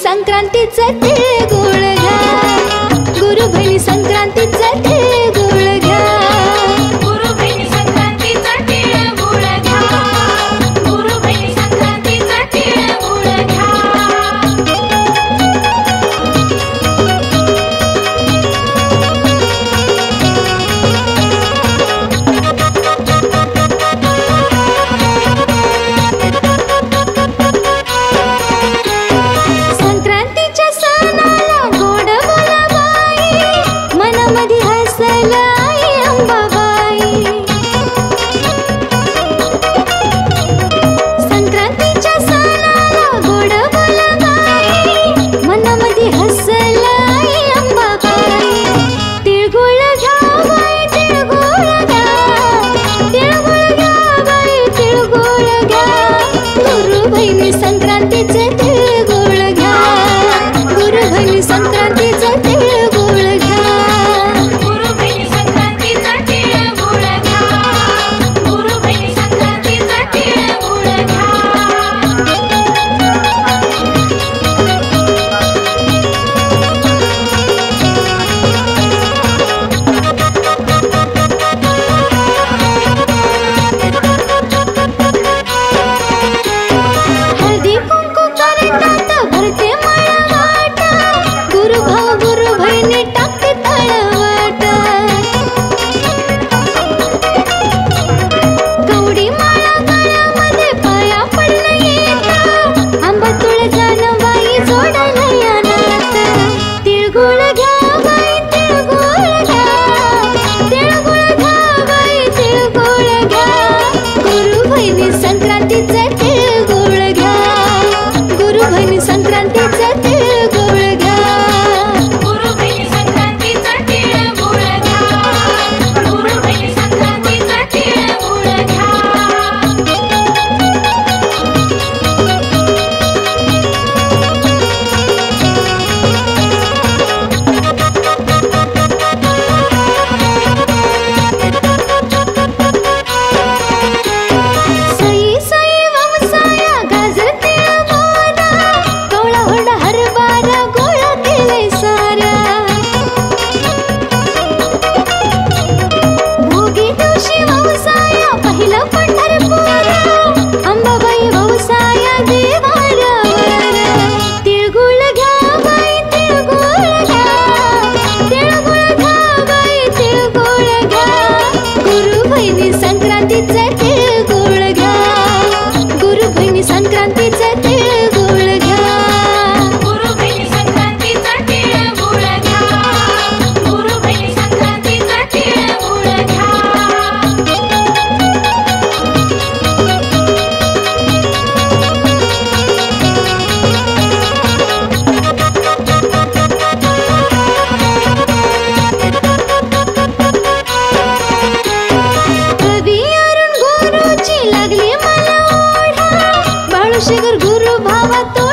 संक्रांतीचा तिळगुळ घ्या, गुरु बहिणी संक्रांतीचा तिळगुळ घ्या, गुरु बहिणी संक्रांतीचा तिळगुळ घ्या, गुरु बहिणी संक्रांतीचा तिळगुळ घ्या. संक्रांतीचे तिळगुळ घ्या, गुरु बहिणी संक्रांतीचे तिळगुळ घ्या, गुरु बहिणी संक्रांतीचा तिळगुळ घ्या, गुरु बहिणी संक्रांतीचा तिळगुळ घ्या. संक्रांतीचे तिळगुळ घ्या, गुरु बहिणी संक्रांतीचे तिळगुळ घ्या, गुरु बहिणी संक्रांतीचा तिळगुळ घ्या, गुरु बहिणी संक्रांतीचा तिळगुळ घ्या. संक्रांतीचे तिळगुळ घ्या, गुरु बहिणी संक्रांतीचे तिळगुळ घ्या, गुरु बहिणी संक्रांतीचा तिळगुळ घ्या, गुरु बहिणी संक्रांतीचा तिळगुळ घ्या. लागली मला ओढा, बाळूशेखर गुरु भावा तो